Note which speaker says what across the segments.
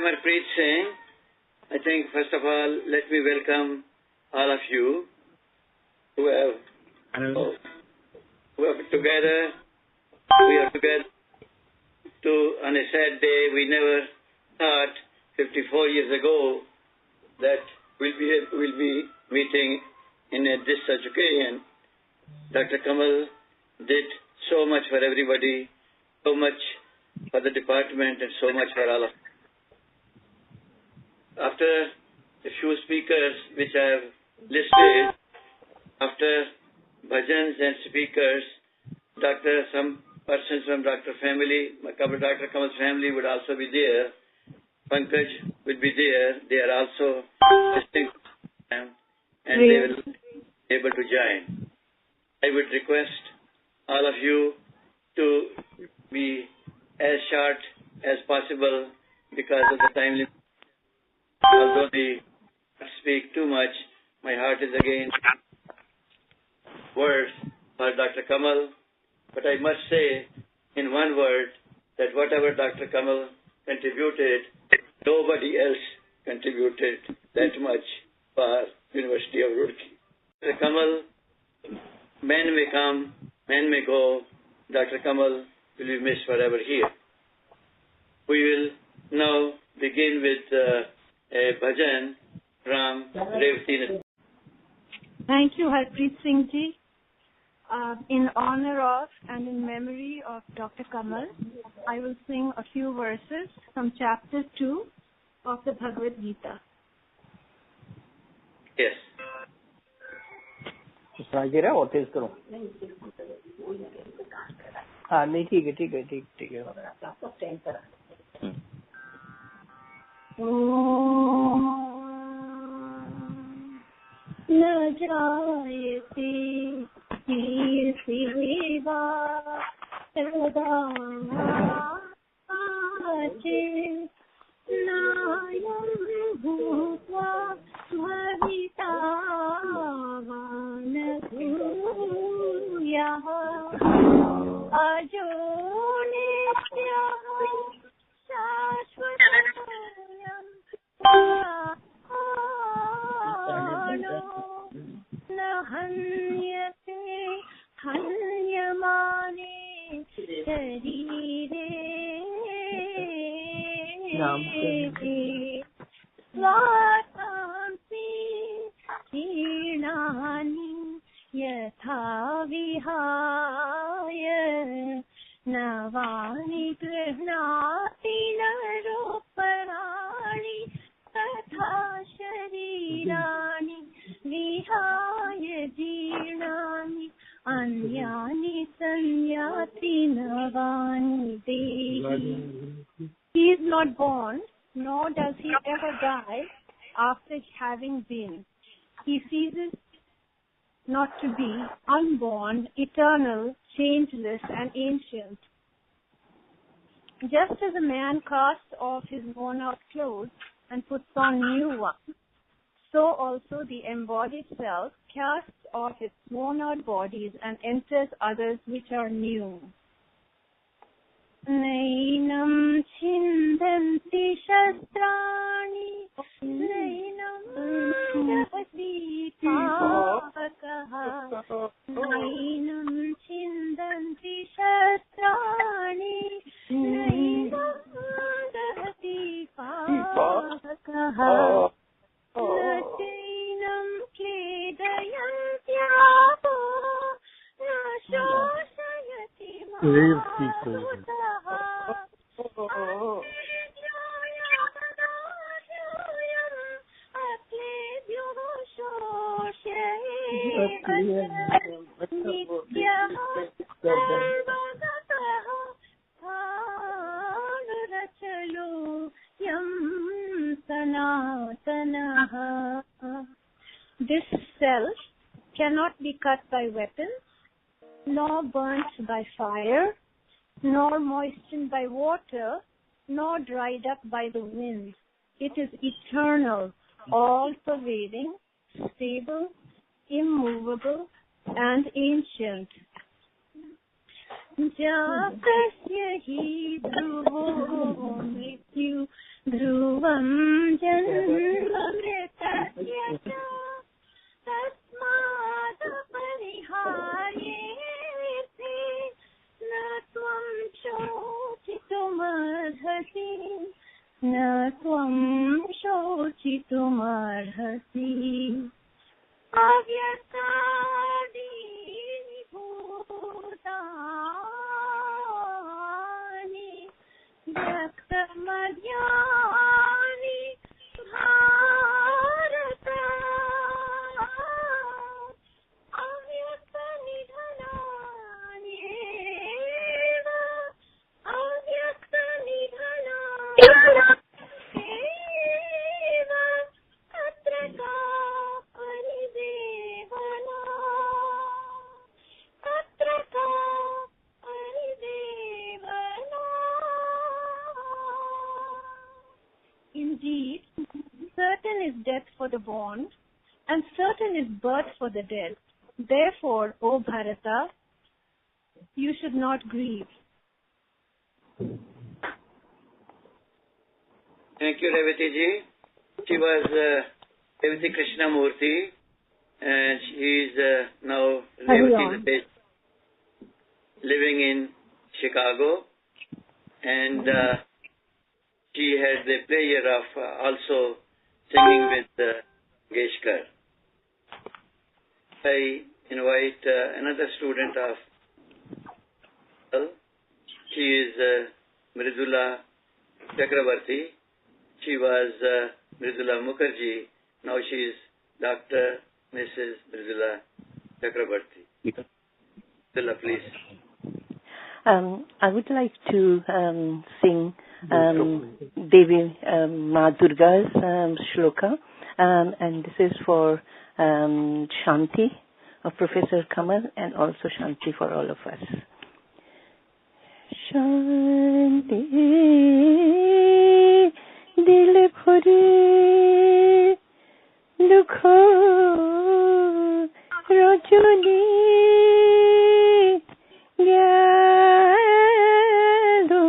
Speaker 1: Harpreet Singh. I think first of all, let me welcome all of you who have together. We are together on a sad day. We never thought 54 years ago that we'll be meeting in this such occasion. Dr. Kamal did so much for everybody, so much for the department, and so much for all of us. After a few speakers which I have listed, after bhajans and speakers, some persons from Dr. Kamal's family would also be there. Pankaj will be there. They are also listening and they will be able to join. I would request all of you to be as short as possible because of the time limit. Although they speak too much, my heart is against words for Dr. Kamal. But I must say in one word that whatever Dr. Kamal contributed, nobody else contributed that much for University of Roorkee. Dr. Kamal, men may come, men may go. Dr. Kamal will be missed forever here. We will now begin with a bhajan from Revati.
Speaker 2: Thank you, Harpreet Singh ji. In honor of and in memory of Dr. Kamal, I will sing a few verses from chapter 2 of the Bhagavad Gita.
Speaker 1: Yes.
Speaker 3: और तेज करो हाँ नहीं ठीक है
Speaker 2: न जायते सेवा सदा नायं भूत्वा भविता भूयः अजो नित्यः शाश्वतोऽयं न हन्यते हन्यमाने शरीरे स्वातांसि क्षीणानि यथा विहाय नवानि गृह्णाति नरोपराणि तथा शरीराणि विहाय जीर्णानि अन्यानि संयाति नवानि देहि. He is not born, nor does he ever die after having been. He ceases not to be, unborn, eternal, changeless, and ancient. Just as a man casts off his worn-out clothes and puts on new ones, so also the embodied self casts off its worn-out bodies and enters others which are new. Nainam chindanti shastrani nainam jagati pavakaha nainam chindanti shastrani nainam jagati pavakaha nainam kledayantyavo na shoshayati mahutah. This self cannot be cut by weapons, nor burnt by fire, nor moistened by water, nor dried up by the wind. It is eternal, all-pervading, stable, immovable, and ancient. Japasya hi dhruvo mrityu ध्रुवं जन्ममृतस्य च तस्मात् परिहार्येते न त्वं शोचितुमर्हसि न त्वं शोचितुमर्हसि अव्यक्तादीनि भूतानि व्यक्तमध्यानि भारत अव्यक्तनिधनान्येव अव्यक्तनिधनान्येव तत्र का परिदेवना तत्र का परिदेवना. Indeed, certain is death for the born, and certain is birth for the dead. Therefore, O Bharata, you should not grieve.
Speaker 1: Thank you, Revati ji. She was Revati Krishnamurthy, and she is now living in Chicago, and she had the pleasure of also singing with Geshkar. I invite another student of she is Mridula Chakrabarti. She was Mridula Mukherjee. Now she is Dr. Mrs. Mridula Chakrabarti. Mridula, please.
Speaker 4: I would like to sing Devi Ma Durga's shloka, and this is for Shanti of Professor Kamal and also Shanti for all of us. Shanti dil bhore dukho rajani gyado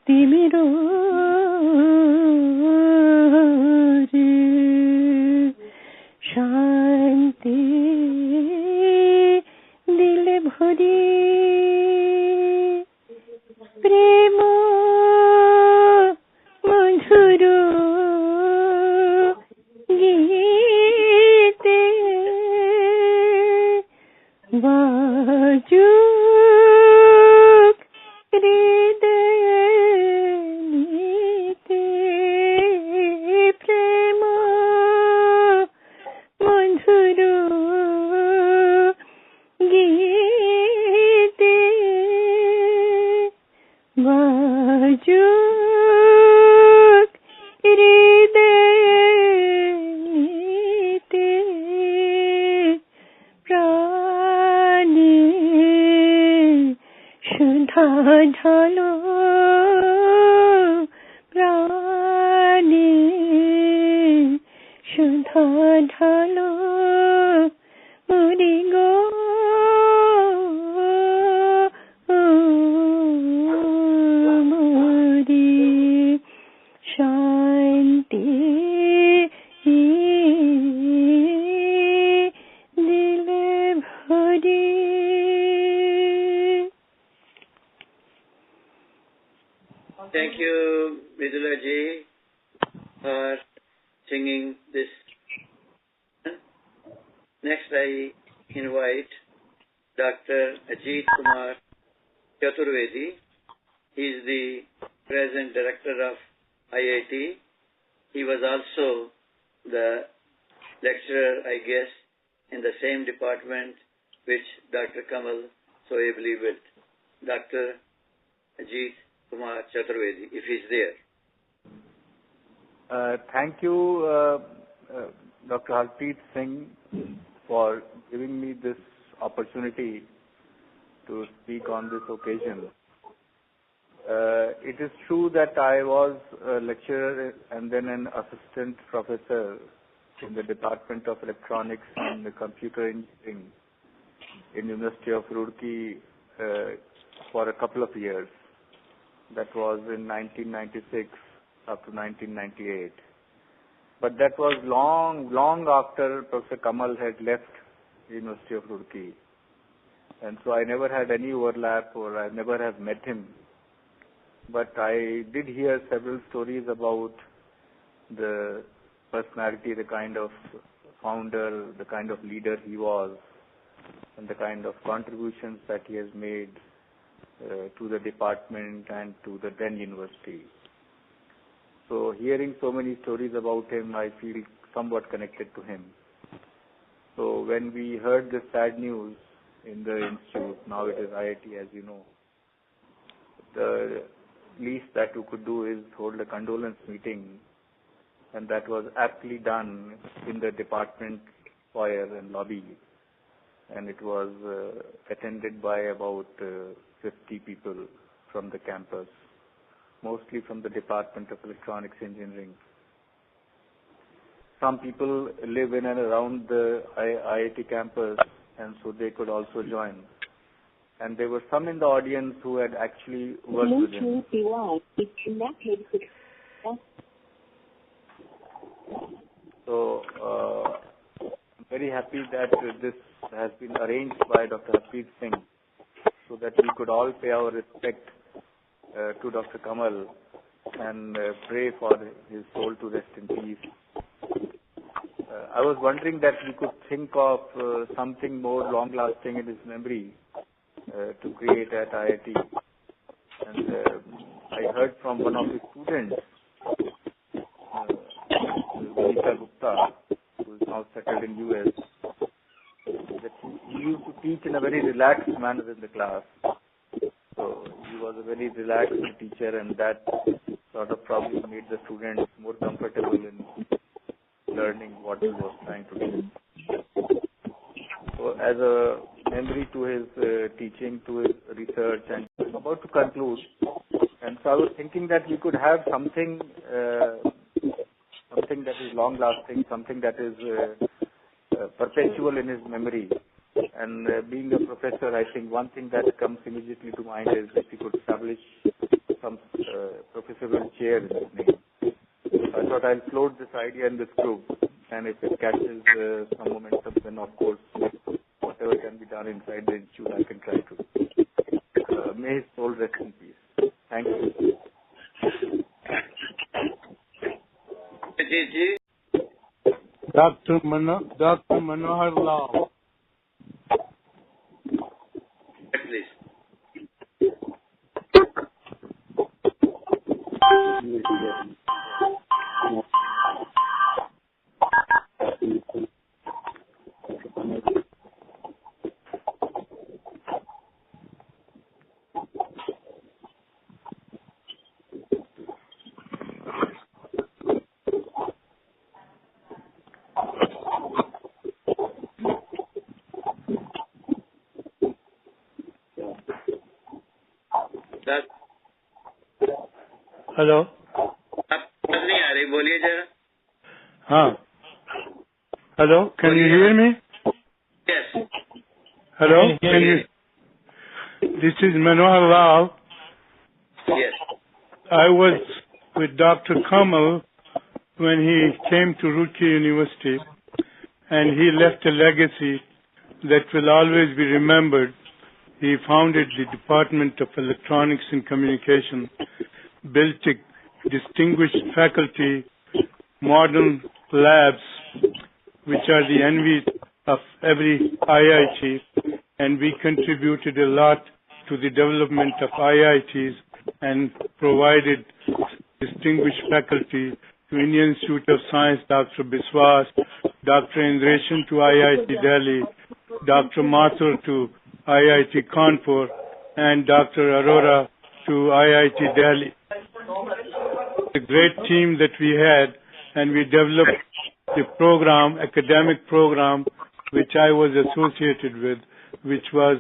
Speaker 4: timiro Shanti dil bhore prema madhuro geete bajuk hridanite prema madhuro geete bajuk hridanite prane shudha dhalo prane shudha dhalo muri go muri Shanti dil bhore.
Speaker 1: Thank you, Mridula ji, for singing this. Next, I invite Dr. Ajit Kumar Chaturvedi. He is the present director of IIT. He was also the lecturer, I guess, in the same department which Dr. Kamal so ably built. Dr. Ajit Kumar Chaturvedi, if he is there.
Speaker 5: Thank you, Dr. Harpreet Singh, for giving me this opportunity to speak on this occasion. It is true that I was a lecturer and then an assistant professor in the Department of Electronics and Computer Engineering in University of Roorkee for a couple of years. That was in 1996 up to 1998. But that was long after Professor Kamal had left the University of Roorkee. And so I never had any overlap, or I never have met him. But I did hear several stories about the personality, the kind of founder, the kind of leader he was, and the kind of contributions that he has made to the department and to the then university. So hearing so many stories about him, I feel somewhat connected to him. So when we heard this sad news in the institute, now it is IIT, as you know, the least that you could do is hold a condolence meeting, and that was aptly done in the department foyer and lobby, and it was attended by about 50 people from the campus, mostly from the Department of Electronics Engineering. Some people live in and around the IIT campus, and so they could also join. And there were some in the audience who had actually worked with him. So I'm very happy that this has been arranged by Dr. Harpreet Singh, so that we could all pay our respect to Dr. Kamal and pray for his soul to rest in peace. I was wondering that we could think of something more long-lasting in his memory to create at IIT. And I heard from one of his students, Gupta, who is now settled in US, that he used to teach in a very relaxed manner in the class. So he was a very relaxed teacher, and that sort of probably made the students more comfortable in learning what he was trying to do. So as a memory to his teaching, to his research, and I'm about to conclude, and so I was thinking that we could have something that is long-lasting, something that is perpetual in his memory. And being a professor, I think one thing that comes immediately to mind is if we could establish some professorial chair in his name. I thought I'll float this idea in this group, and if it catches some momentum, then of course, whatever can be done inside the institute, I can try to. May his soul rest in peace. Thank you.
Speaker 6: Dr. Manohar Lal.
Speaker 1: Please.
Speaker 6: Hello
Speaker 1: आवाज नहीं आ रही, बोलिए जरा.
Speaker 6: हाँ hello can you hear me
Speaker 1: Yes.
Speaker 6: Hello can you this is Manohar Rao.
Speaker 1: Yes.
Speaker 6: I was with Dr. Kamal when he came to Roorkee University, and he left a legacy that will always be remembered. He founded the Department of Electronics and Communication, built a distinguished faculty, modern labs, which are the envy of every IIT, and we contributed a lot to the development of IITs and provided distinguished faculty to Indian Institute of Science, Dr. Biswas, Dr. Indreshan to IIT Delhi, Dr. Mathur to IIT Kanpur, and Dr. Arora to IIT Delhi. A great team that we had, and we developed the program, academic program, which I was associated with, which was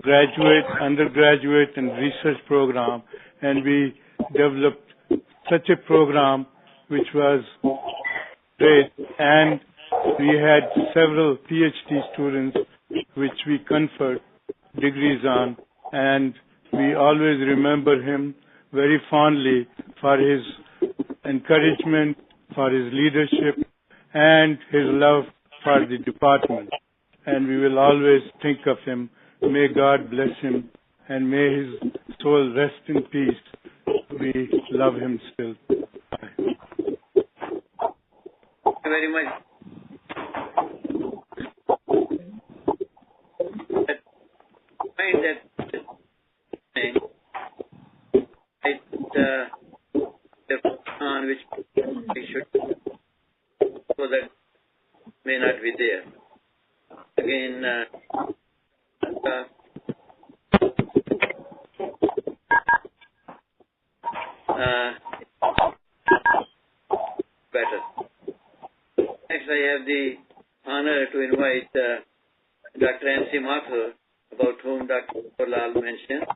Speaker 6: graduate, undergraduate, and research program, and we developed such a program which was great, and we had several PhD students which we conferred degrees on, and we always remember him very fondly for his encouragement, for his leadership, and his love for the department. And we will always think of him. May God bless him, and may his soul rest in peace. We love him still. Bye.
Speaker 1: Thank you very much. That point that on which we should, so that may not be there. Again, better. Next, I have the honor to invite Dr. M.C. Mathur, about whom Dr. Lal mentioned.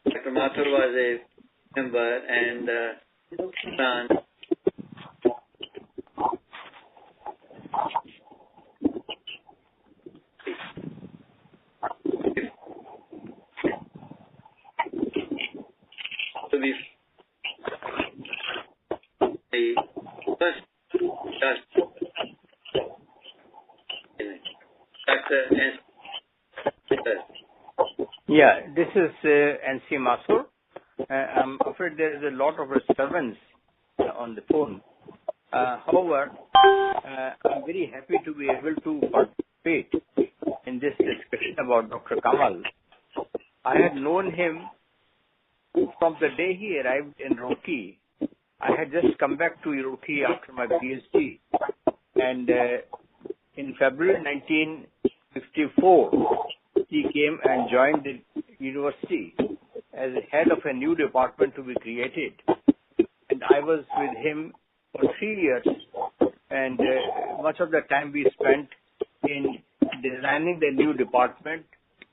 Speaker 1: Dr. Mathur was a member and son to be the first justice. Dr.
Speaker 3: Yeah, this is N.C. Mathur. I'm afraid there is a lot of disturbance on the phone. However, I'm very happy to be able to participate in this discussion about Dr. Kamal. I had known him from the day he arrived in Roorkee. I had just come back to Roorkee after my PhD, and in February 1954, he came and joined the university as head of a new department to be created. And I was with him for 3 years, and much of the time we spent in designing the new department,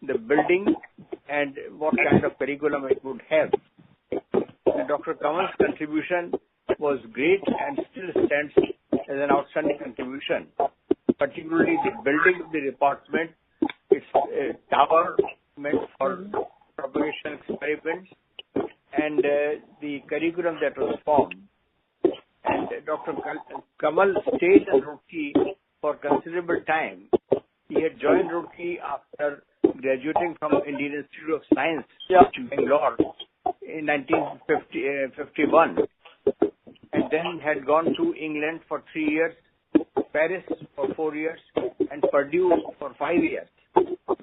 Speaker 3: the building, and what kind of curriculum it would have. And Dr. Kamal's contribution was great and still stands as an outstanding contribution, particularly the building of the department, its tower meant for propagation experiments, and the curriculum that was formed. And Dr. Kamal stayed in Roorkee for considerable time. He had joined Roorkee after graduating from Indian Institute of Science in Bangalore in 1951, and then had gone to England for 3 years, Paris for 4 years, and Purdue for 5 years,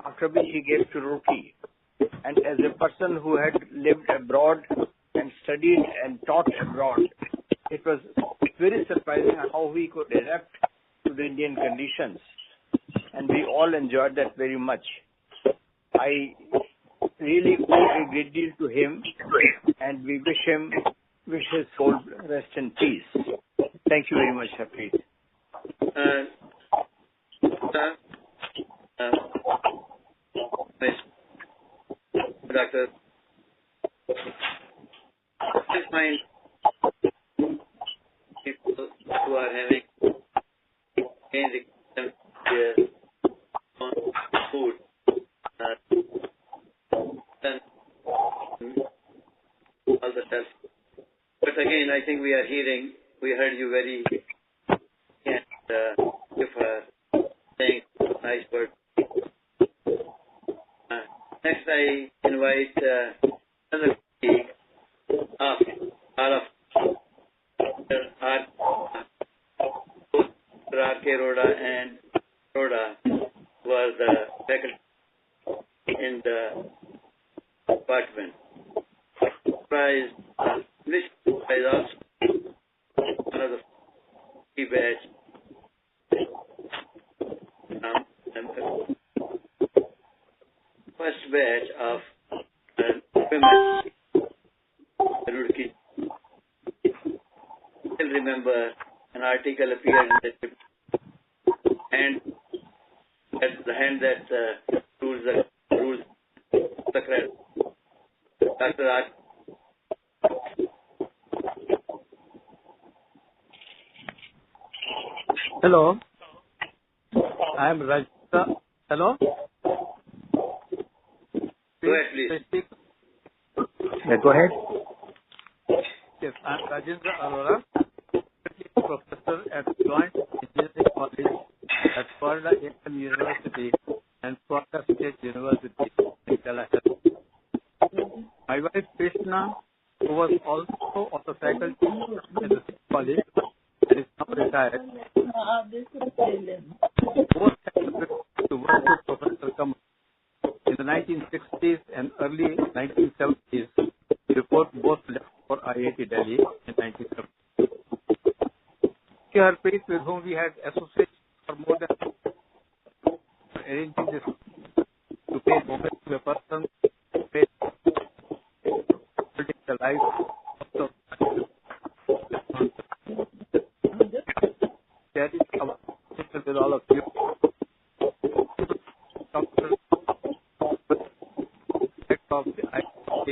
Speaker 3: after which he came to Roorkee. And as a person who had lived abroad and studied and taught abroad, it was very surprising how he could adapt to the Indian conditions, and we all enjoyed that very much. I really owe a great deal to him, and we wish his soul rest in peace. Thank you very much, Harpreet.
Speaker 1: Doctor, I find people who are having their own food and all the stuff. But again, I think we heard you very, and you for saying nice words. Next, I invite another colleague of all of R.K. Rhoda and Rhoda were the faculty in the department. This prize also one of the key batch. First batch of women in Roorkee. Still remember an article appeared in the hand that rules the credit. Dr. Raj.
Speaker 7: Hello, I am Rajta. Hello.
Speaker 1: Go ahead, please.
Speaker 7: Go ahead.
Speaker 5: Yes, I'm Rajendra Arora, professor at Joint Engineering College at Florida A&M University and Florida State University in Tallahassee. My wife Krishna, who was also of the faculty at the same college and is now retired, both had the privilege to work with Professor Kamal in the 1960s and early 1970s. Before both left for IIT Delhi in 1970. Harpreet, with whom we had associated for more than arranging this to pay homage to a person who paid the life of cherish our relationship with all of you. Doctor of the IIT.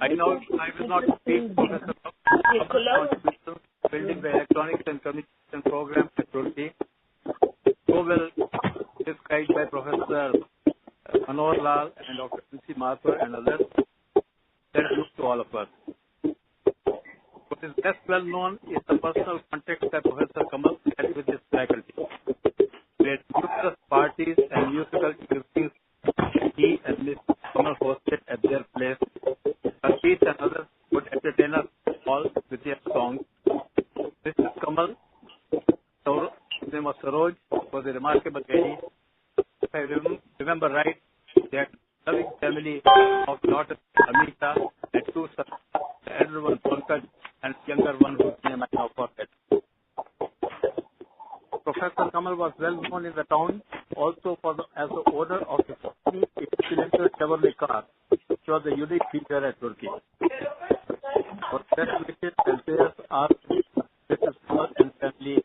Speaker 5: I know I will not speak Professor contributions building the electronics and communication program at Turkey, so well described by Professor Manor Lal and Dr. N.C. Mathur and others. That is used to all of us. What is best well known is the personal context that Professor Kamal had with his faculty. We had numerous parties and musical evenings he and Mr. Kamal hosted at their place. Harpreet and others would entertain us all with their songs. Mr. Kamal, his name was Saroj, was a remarkable lady. If I remember right, they had a loving family of daughters Amita and two sons, the elder one Pankaj and the younger one whose name I now forget. Professor Kamal was well known in the town also as the owner of the 8-cylinder Chevrolet car, which was a unique feature at Turkey. For best wishes and prayers are Mrs. Kamal and family.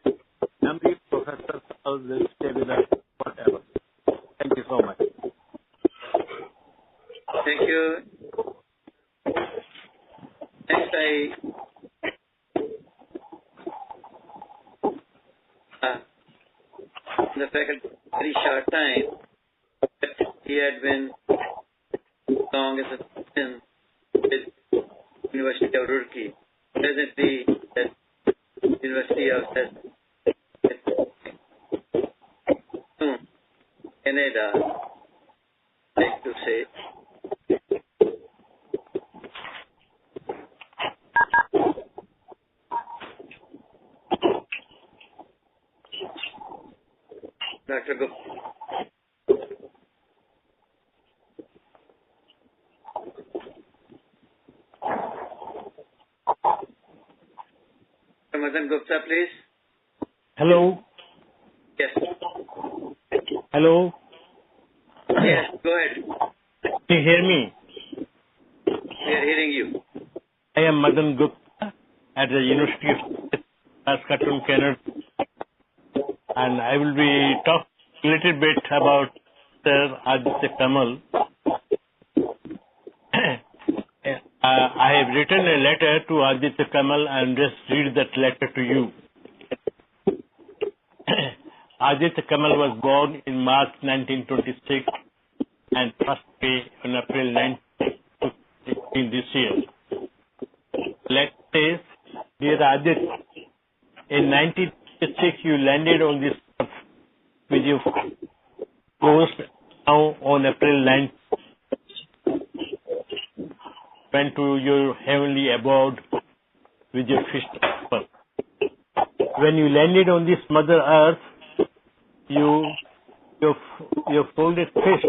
Speaker 5: Memory Professor Kamal will stay with us forever. Thank you so much.
Speaker 1: Thank you. Next, the faculty very short time, but he had been long as a student with University of Roorkee, presently at University of Canada, I like to say. Dr. Gupta. Madan Gupta, please.
Speaker 8: Hello.
Speaker 1: Yes.
Speaker 8: Hello.
Speaker 1: Yes, go ahead.
Speaker 8: Can you hear me?
Speaker 1: We are hearing you.
Speaker 8: I am Madan Gupta at the University of Saskatoon, Canada, and I will be talking a little bit about Sir Aditya Kamal. I have written a letter to Aditya Kamal and just read that letter to you. Aditya Kamal was born in March 1926 and passed away on April 19 this year. Letter says, Dear Aditya, in 1926 you landed on this earth with your course now on April 9th. Went to your heavenly abode with your fist upper. When you landed on this Mother Earth, your folded fist.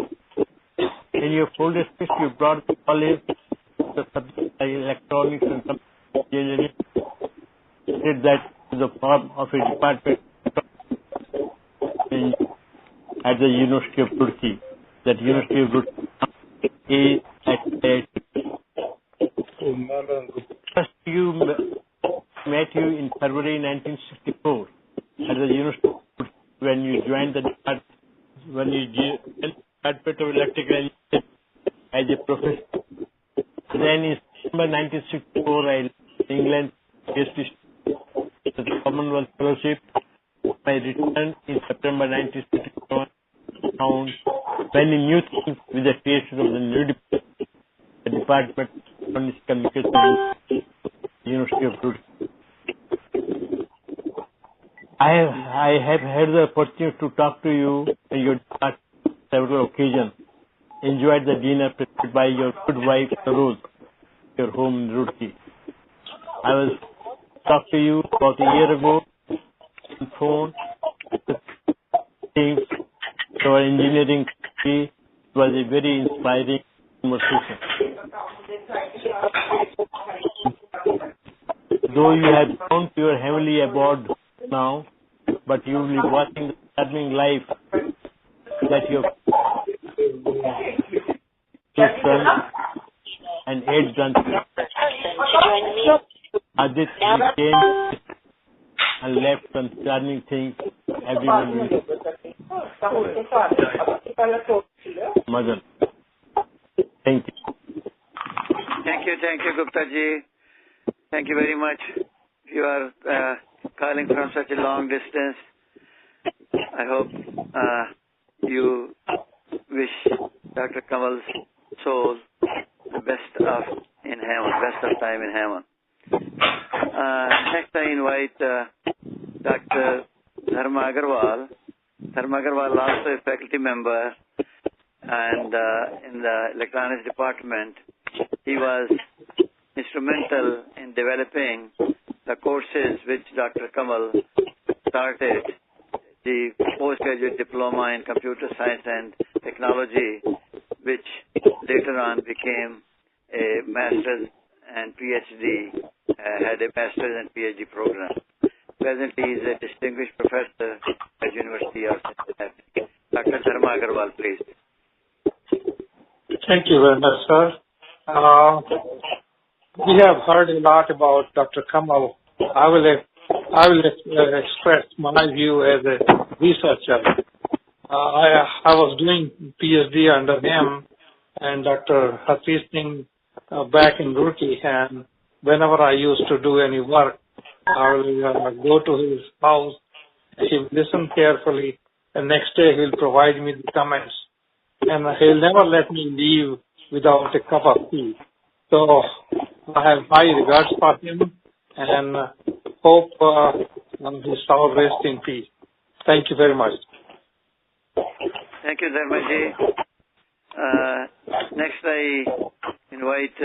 Speaker 8: In your folded fist, you brought the knowledge, the subject electronics and engineering. Did that in the form of a department at the University of Turkey. That University of Turkey is at First met you in February 1964 at the University of Turkey when you joined the Department of Electrical Engineering as a professor. Then in December 1964 I left England the Commonwealth Fellowship. I returned in September 1967 found many new things with the creation of the new Department of Communication, University of Roorkee. I have had the opportunity to talk to you and your department on several occasions. Enjoyed the dinner prepared by your good wife, Rose, your home in Roorkee. I was talked to you about a year ago on phone. Things to our engineering degree. It was a very inspiring conversation. Though you have gone to your heavenly abode now, but you will be watching the charming life that your two sons and 8 grandchildren. Aditya came and left some charming things. Everyone will. Mother. Thank you.
Speaker 1: Thank you, Gupta ji. Thank you very much. You are calling from such a long distance. I hope you wish Dr. Kamal's soul the best of time in heaven. Next, I invite Dr. Dharma Agarwal. Dharma Agarwal, also a faculty member, and in the electronics department, he was instrumental in developing the courses which Dr. Kamal started, the postgraduate diploma in computer science and technology, which later on became a master's and PhD, had a master's and PhD program. Presently, he is a distinguished professor at University of Cincinnati. Dr. Dharma Agarwal, please.
Speaker 9: Thank you very much, sir. We have heard a lot about Dr. Kamal. I will express my view as a researcher. I was doing PhD under him and Dr. Harpreet Singh back in Roorkee, and whenever I used to do any work, I will go to his house. He will listen carefully, and next day he will provide me the comments. And he will never let me leave without a cup of tea. So I have high regards for him and hope his soul rests in peace. Thank you very much.
Speaker 1: Thank you, Dharmaji. Next, I invite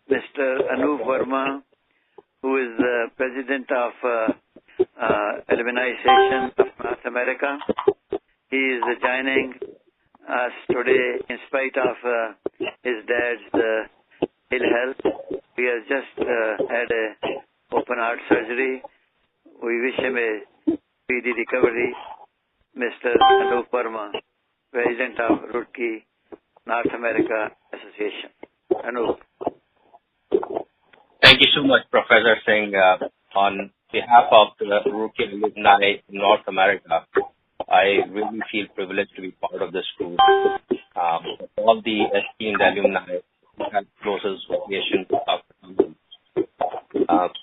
Speaker 1: Mr. Anup Verma, who is the president of Alumni Association of North America. He is joining us today in spite of his dad's ill health. He has just had a open heart surgery. We wish him a speedy recovery. Mr. Anup Verma, president of Roorkee North America Association. Anup.
Speaker 10: Thank you so much, Professor Singh. On behalf of the Roorkee alumni in North America, I really feel privileged to be part of this group. All the esteemed alumni who have closest relation to Dr. Kamal.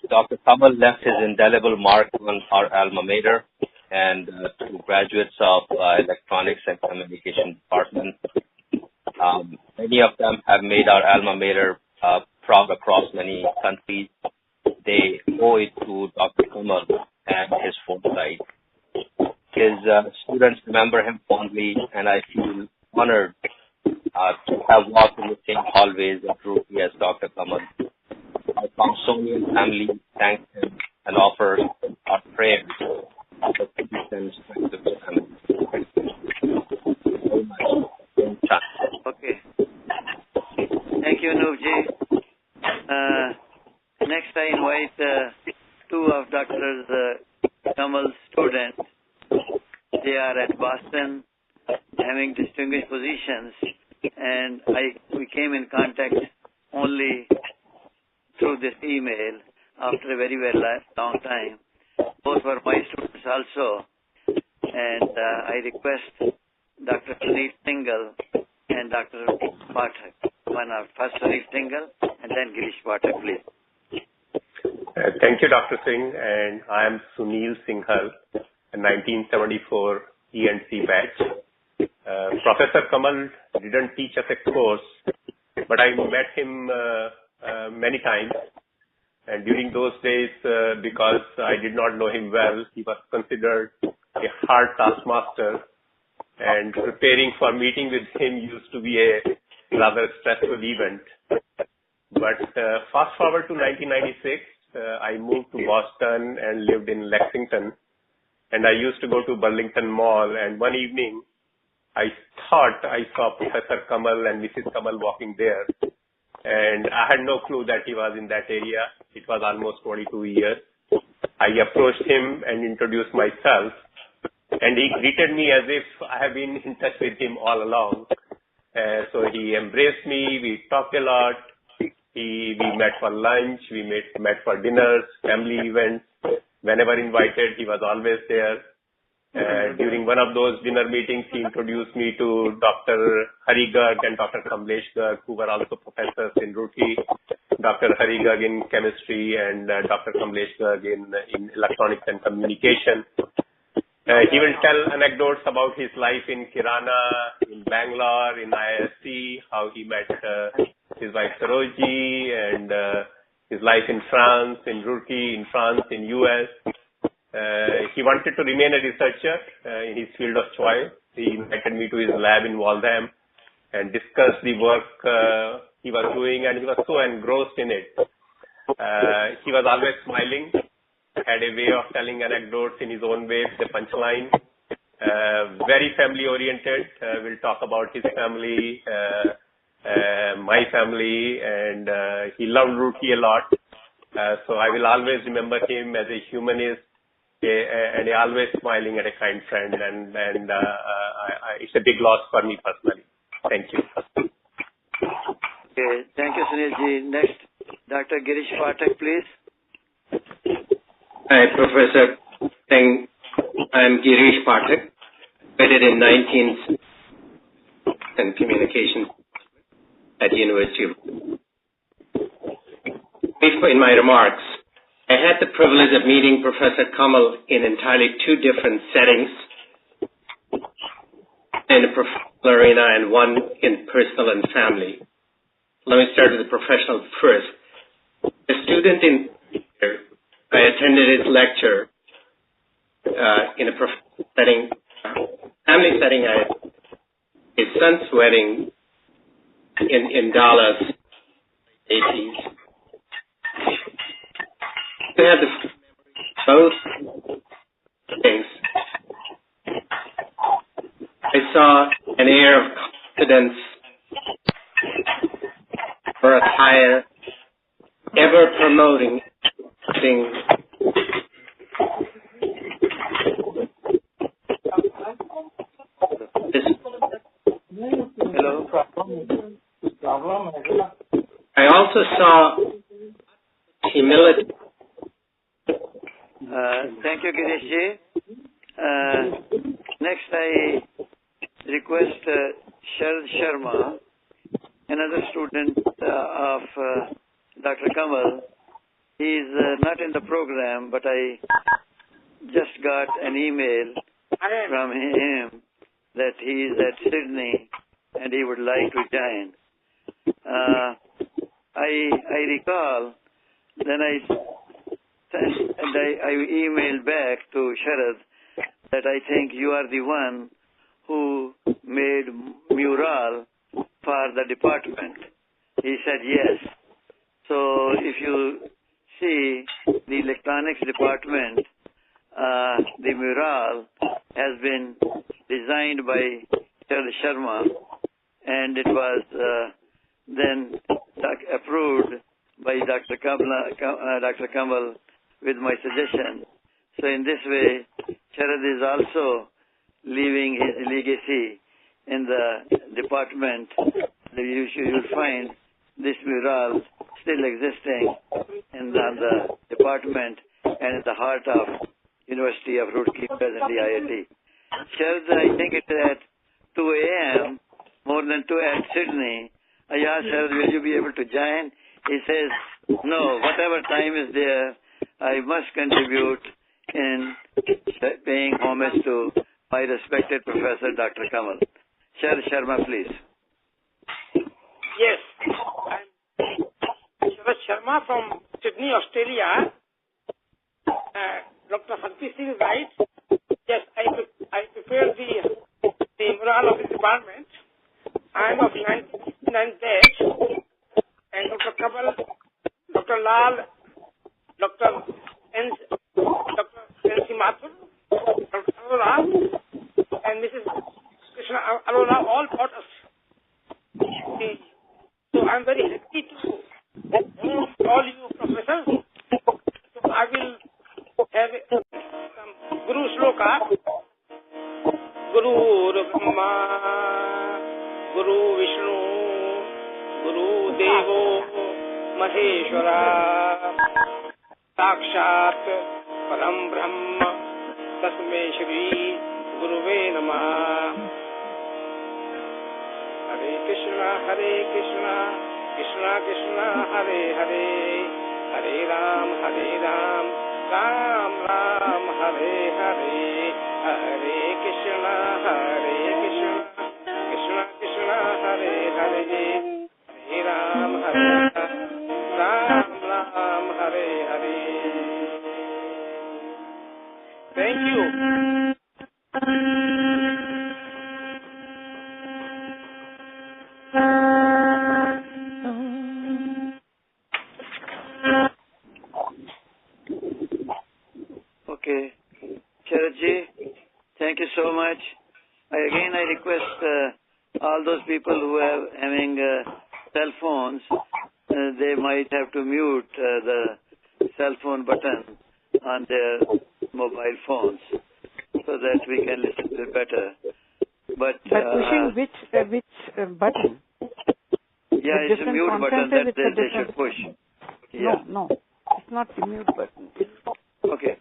Speaker 10: Dr. Kamal left his indelible mark on our alma mater and to graduates of Electronics and Communication Department. Many of them have made our alma mater proud across many countries. They owe it to Dr. Kamal and his foresight. His students remember him fondly, and I feel honored to have walked in the same hallways at Roorkee as Dr. Kamal. Our Thompsonian family thanks him and offers our prayers for peace and strength of the family.
Speaker 1: Okay. Thank you, Anupji. Next, I invite two of Dr. Kamal's students. They are at Boston, having distinguished positions, and we came in contact only through this email after a very, very long time. Both were my students also, and I request Dr. Sunil Singhal and Dr. Pathak. First Sunil Singhal and then Girish Pathak, please.
Speaker 11: Thank you, Dr. Singh, and I am Sunil Singhal, a 1974 E&C batch. Professor Kamal didn't teach us a course, but I met him many times. And during those days, because I did not know him well, he was considered a hard taskmaster, and preparing for meeting with him used to be a rather stressful event. But fast forward to 1996, I moved to Boston and lived in Lexington, and I used to go to Burlington Mall, and one evening I thought I saw Professor Kamal and Mrs. Kamal walking there, and I had no clue that he was in that area. It was almost 22 years. I approached him and introduced myself, and he greeted me as if I have been in touch with him all along. So he embraced me, we talked a lot, we met for lunch, we met for dinners, family events. Whenever invited, he was always there. During one of those dinner meetings, he introduced me to Dr. Hari Garg and Dr. Kamlesh Garg, who were also professors in Roorkee. Dr. Hari Garg in chemistry and Dr. Kamlesh Garg in electronics and communication. He will tell anecdotes about his life in Kirana, in Bangalore, in ISC, how he met his wife Saroji, and his life in France, in Roorkee, in France, in US. He wanted to remain a researcher in his field of choice. He invited me to his lab in Waltham and discussed the work he was doing, and he was so engrossed in it. He was always smiling, had a way of telling anecdotes in his own way, the punchline. Very family oriented. We'll talk about his family, my family, and he loved Roorkee a lot. So I will always remember him as a humanist, and always smiling and a kind friend, and it's a big loss for me personally. Thank you.
Speaker 1: Okay, thank you, Sunilji. Next, Dr. Girish Pathak, please.
Speaker 12: Hi, Professor Singh. I'm Girish Pathak, graduated in 19th and communications at the University of. In my remarks, I had the privilege of meeting Professor Kamal in entirely two different settings, in a professional arena and one in personal and family. Let me start with the professional first. A student in I attended his lecture in a professional setting, family setting. I had his son's wedding in Dallas, 80s. We had both things. I saw an air of confidence for a higher, ever promoting thing.
Speaker 1: Hello.
Speaker 12: I also saw humility.
Speaker 1: Thank you, Girishji. Next, I request Sharad Sharma, another student of Dr. Kamal. He is not in the program, but I just got an email from him that he is at Sydney and he would like to join. I recall, then I emailed back to Sharad that I think you are the one who made mural for the department. He said yes. So if you see the electronics department, the mural has been designed by Sharad Sharma, and it was then approved by Dr. Kamal with my suggestion. So in this way, Sharad is also leaving his legacy in the department. You'll find this mural still existing in the department and in the heart of University of Roorkee, presently IIT. Sharad, I think it's at 2 a.m., more than 2 at Sydney. I asked Sharad, will you be able to join? He says, no, whatever time is there, I must contribute in paying homage to my respected professor, Dr. Kamal. Sharad Sharma, please.
Speaker 13: Yes, I'm Sharad Sharma from Sydney, Australia. Dr. Harpreet Singh is right. Yes, I prepared the morale of the department. I'm of 99 batch, and Dr. Kamal, Dr. Lal, Dr. N.C. Mathur, Dr. Arora, and Mrs. Krishna Arora all taught us. So I'm very happy to all you professors. So I will have some Guru Shloka. Guru Brahma, Guru Vishnu, Guru Devo Maheshwara, Sakshat Param Brahma, Tasmai Shri Guruve Namah. Hare Krishna, Krishna Krishna, Hare Hare, Hare Ram, Ram Ram, Hare Hare, Hare Krishna, Krishna Krishna, Hare Hare, Hare Ram, Ram Ram, Hare Hare. Thank you.
Speaker 1: Okay. Sharadji, thank you so much. I request all those people who are having cell phones, they might have to mute the cell phone button on their mobile phones so that we can listen to it better. But
Speaker 14: pushing which button?
Speaker 1: Yeah, it's a mute button that they should push. Yeah.
Speaker 14: No, it's not the mute button.
Speaker 1: Okay.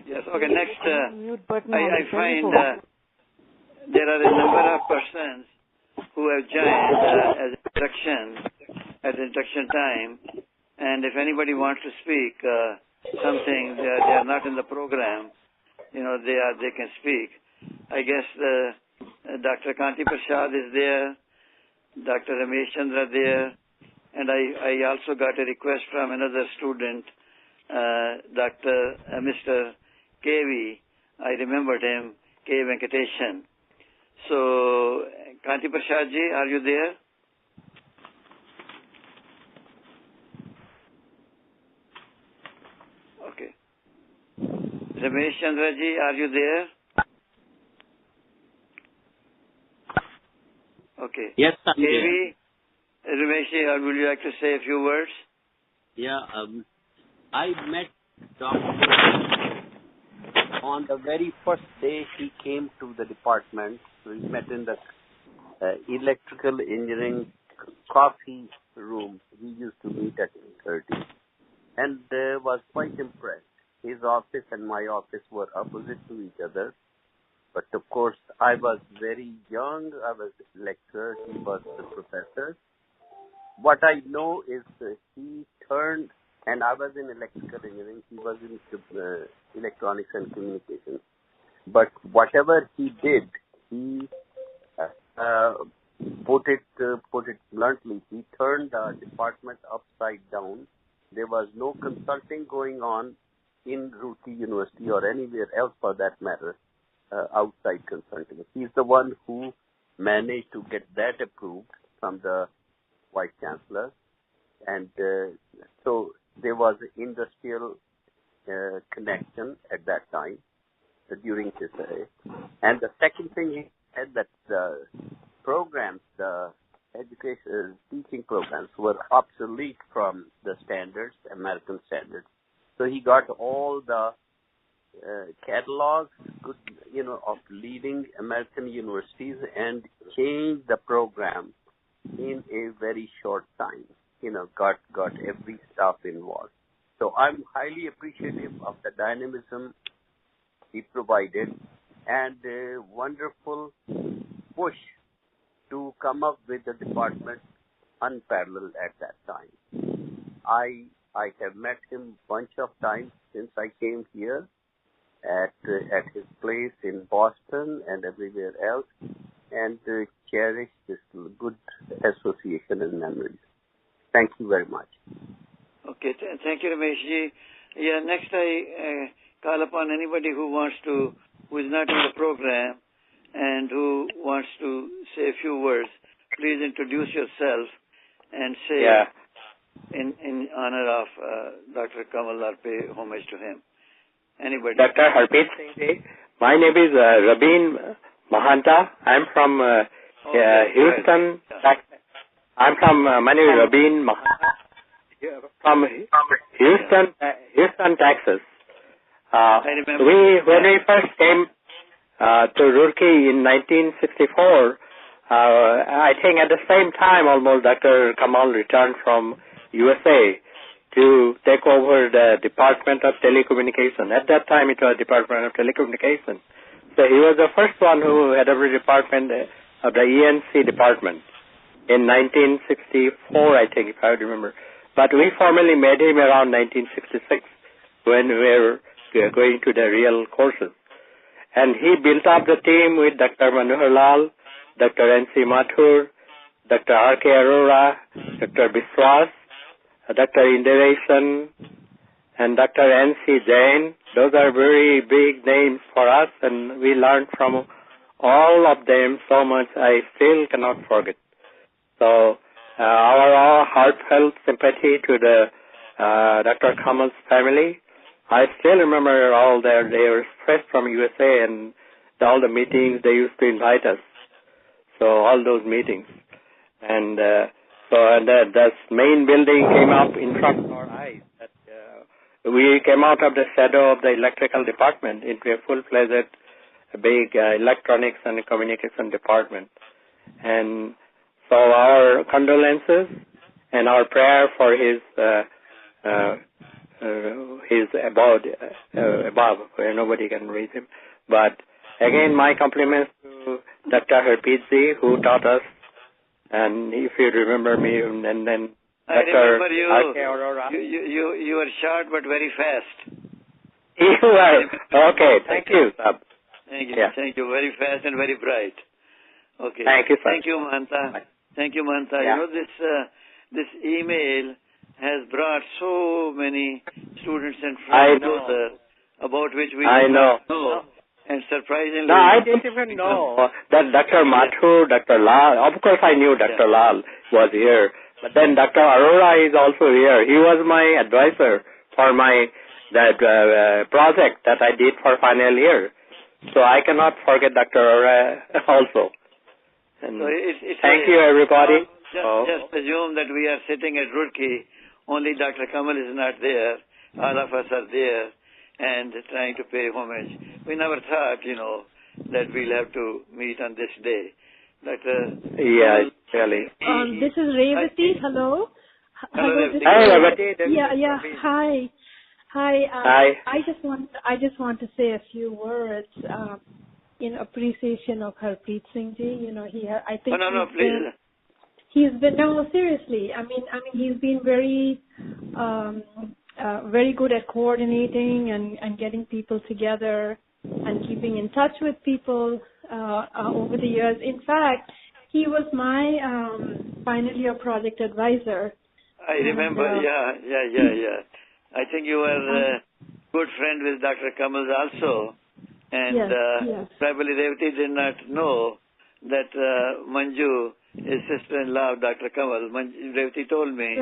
Speaker 1: Yes. Okay. Next,
Speaker 14: mute button
Speaker 1: I find there are a number of persons who have joined as introduction time, and if anybody wants to speak something, they are not in the program. They can speak. I guess Dr. Kanti Prasad is there, Dr. Ramesh Chandra there, and I also got a request from another student, Mr. KV. I remembered him, K. Venkateshan. So, Kanti Prasad ji, are you there? Okay. Ramesh Chandra ji, are you there? Okay.
Speaker 15: Yes, I'm
Speaker 1: KV, Ramesh ji, would you like to say a few words?
Speaker 15: Yeah, I met Dr. on the very first day he came to the department. We met in the electrical engineering coffee room. We used to meet at 8:30 and was quite impressed. His office and my office were opposite to each other. But of course, I was very young. I was lecturer. He was the professor. What I know is he turned, and I was in electrical engineering. He was in electronics and communications. But whatever he did, he put it bluntly. He turned the department upside down. There was no consulting going on in Roorkee University or anywhere else for that matter. Outside consulting. He's the one who managed to get that approved from the Vice Chancellor. And so there was an industrial connection at that time during his day. And the second thing he said that the programs, the education teaching programs were obsolete from the standards, American standards. So he got all the catalogs, of leading American universities and changed the program in a very short time. Got every staff involved. So I'm highly appreciative of the dynamism he provided and a wonderful push to come up with a department unparalleled at that time. I have met him a bunch of times since I came here at his place in Boston and everywhere else. and cherish this good association and memories. Thank you very much.
Speaker 1: Okay, thank you, Rameshji. Yeah, next I call upon anybody who is not in the program and who wants to say a few words. Please introduce yourself and say in honor of Dr. Kamal or pay homage to him. Anybody?
Speaker 16: Dr. Harpreet Singh. My name is Rabin Mahanta. I'm from Houston, Texas. My name is Rabin Mahanta from Houston, Texas. When we first came to Roorkee in 1964, I think at the same time almost Dr. Kamal returned from USA to take over the Department of Telecommunication. At that time it was Department of Telecommunication. So he was the first one who had every department of the ENC department in 1964, I think, if I remember. But we formally met him around 1966 when we were going to the real courses. And he built up the team with Dr. Manohar Lal, Dr. N.C. Mathur, Dr. R.K. Arora, Dr. Biswas, Dr. Indiration, and Dr. N.C. Jain. Those are very big names for us, and we learned from all of them so much I still cannot forget. So our heartfelt sympathy to the Dr. Kamal's family. I still remember all they were expressed from USA and all the meetings they used to invite us. So all those meetings. And the main building came up in front of our eyes. We came out of the shadow of the electrical department into a full-fledged big electronics and communication department. And so our condolences and our prayer for his above, where nobody can read him. But again, my compliments to Dr. Harpreet, who taught us. And if you remember me, and then
Speaker 1: I remember you. You were short but very fast.
Speaker 16: You were. Okay, thank you, Sab.
Speaker 1: Thank you. Yeah. Thank you. Very fast and very bright. Okay.
Speaker 16: Thank you, sir.
Speaker 1: Thank you, Mahanta. Thank you, Mahanta.
Speaker 16: Yeah.
Speaker 1: You know, this email has brought so many students and friends together about which we did not know. And surprisingly...
Speaker 16: No, I didn't even know that Dr. Mathur, Dr. Lal, of course I knew Dr. Lal was here, but then Dr. Arora is also here. He was my advisor for that project that I did for final year. So I cannot forget Dr. Arora also. And
Speaker 1: so
Speaker 16: thank you, everybody.
Speaker 1: Just assume that we are sitting at Roorkee, only Dr. Kamal is not there. All of us are there and trying to pay homage. We never thought, that we'll have to meet on this day.
Speaker 16: Yeah, really.
Speaker 2: This is Revati. Hello.
Speaker 1: Hello,
Speaker 16: Hi, Revati.
Speaker 2: Yeah. Hi.
Speaker 16: Hi.
Speaker 2: I just want to say a few words in appreciation of Harpreet Singh ji. I think.
Speaker 1: No, please.
Speaker 2: He's been seriously. I mean, he's been very good at coordinating and getting people together and keeping in touch with people over the years. In fact, he was my final year project advisor.
Speaker 1: I remember, yeah. I think you were a good friend with Dr. Kamal also. And
Speaker 2: yes.
Speaker 1: probably Revati did not know that Manju is sister-in-law of Dr. Kamal. Revati told me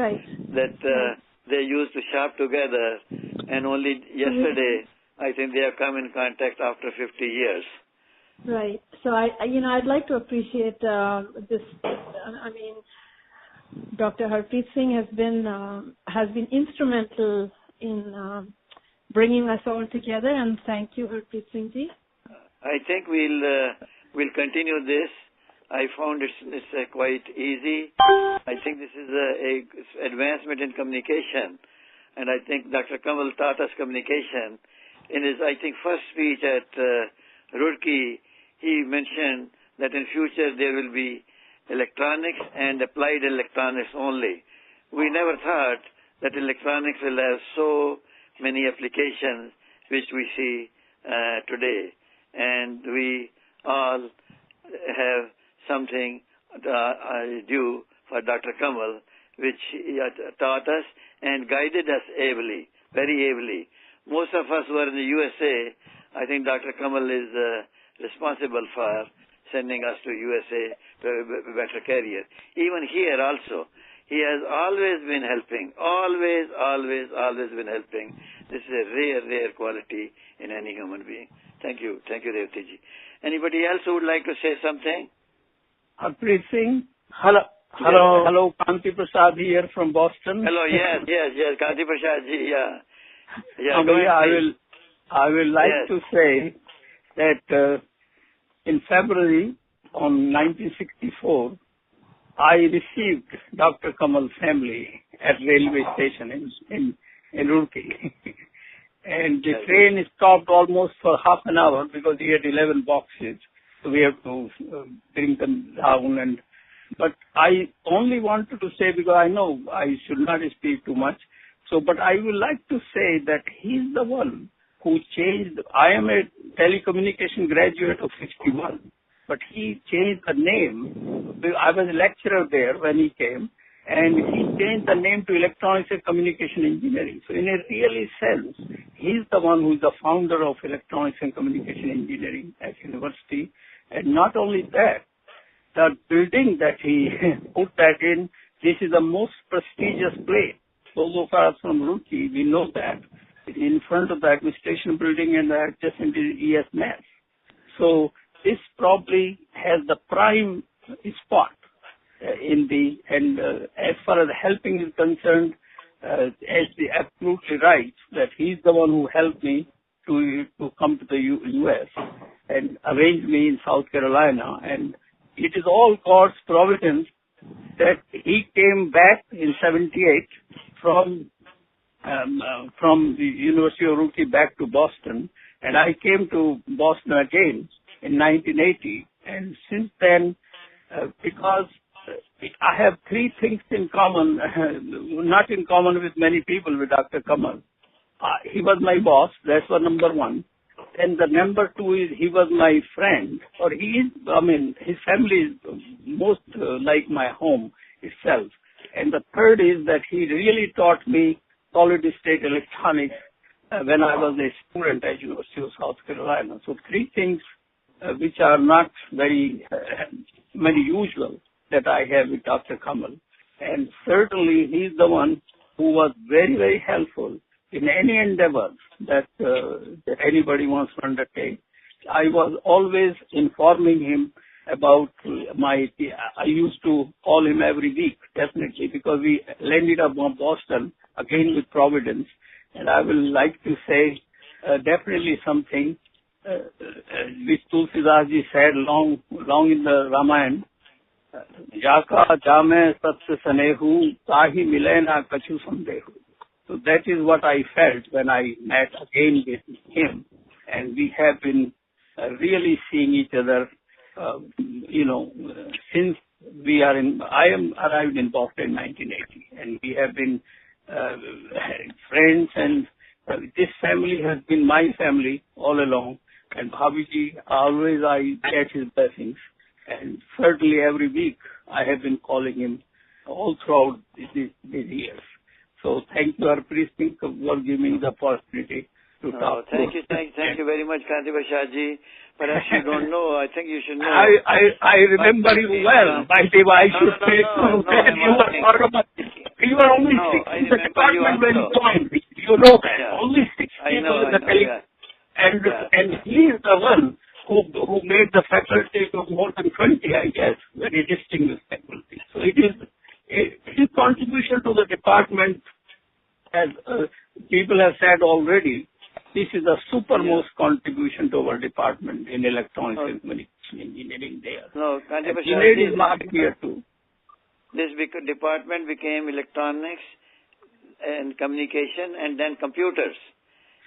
Speaker 1: that they used to shop together, and only yesterday, I think they have come in contact after 50 years.
Speaker 2: Right. So I'd like to appreciate this. Dr. Harpreet Singh has been instrumental in bringing us all together, and thank you, Harpreet Singh ji.
Speaker 1: I think we'll continue this. I found it's quite easy. I think this is a advancement in communication, and I think Dr. Kamal taught us communication. In his, I think, first speech at Roorkee, he mentioned that in future there will be electronics and applied electronics only. We never thought that electronics will have so many applications which we see today, and we all have something due for Dr. Kamal, which he taught us and guided us ably, very ably. Most of us who are in the USA, I think Dr. Kamal is responsible for sending us to USA to a better career. Even here also, he has always been helping, always been helping. This is a rare quality in any human being. Thank you, Revati ji. Anybody else who would like to say something?
Speaker 7: Harpreet Singh. Hello, Kanti Prasad here from Boston.
Speaker 1: Hello, yes, Kanti Prasad ji,
Speaker 7: I will like to say that in February on 1964, I received Dr. Kamal's family at railway station in Roorkee. And the train stopped almost for half an hour because he had 11 boxes. So we have to bring them down. But I only wanted to say, because I know I should not speak too much, but I would like to say that he's the one who changed. I am a telecommunication graduate of 61, but he changed the name. I was a lecturer there when he came, and he changed the name to Electronics and Communication Engineering. So in a really sense, he's the one who is the founder of Electronics and Communication Engineering at university. And not only that, the building that he put that in, this is the most prestigious place. Those of us from Roorkee, we know that. In front of the administration building and adjacent is ESMS. So this probably has the prime spot as far as helping is concerned, as the absolutely right, that he's the one who helped me to come to the U.S. and arrange me in South Carolina. And it is all God's providence that he came back in 78 from the University of Roorkee back to Boston, and I came to Boston again in 1980. And since then, because I have three things in common, not in common with many people with Dr. Kamal. He was my boss, that's the number one. And the number two is he was my friend, or he is, his family is most like my home itself. And the third is that he really taught me solid state electronics when I was a student at University of South Carolina. So three things which are not very usual that I have with Dr. Kamal. And certainly he's the one who was very helpful in any endeavor that anybody wants to undertake. I was always informing him about I used to call him every week, definitely, because we landed up on Boston, again with Providence. And I will like to say definitely something which Tulsidas ji said long in the Ramayana. Jaka jame satya sanehu, tahi mile na kachu sandehu. So that is what I felt when I met again with him. And we have been really seeing each other, since I arrived in Boston in 1980. And we have been friends, and this family has been my family all along. And Bhabiji, always I get his blessings. And certainly every week I have been calling him all throughout these years. So thank you, Harpreet Singh, for giving me the opportunity to talk.
Speaker 1: Thank you very much, Kanti Prasad ji. Perhaps you don't know. I think you should know.
Speaker 7: I remember you well. By the way, I should say you were only 6 in the department when you joined. You know that. Yeah. Only 6 people in the Teleconference. And he is the one who made the faculty of more than 20, I guess, very distinguished faculty. So it is his contribution to the department, as people have said already, this is the supermost contribution to our department in electronics and communication engineering there.
Speaker 1: No, Kanti Prasad,
Speaker 7: he made his mark here too.
Speaker 1: This department became electronics and communication and then computers.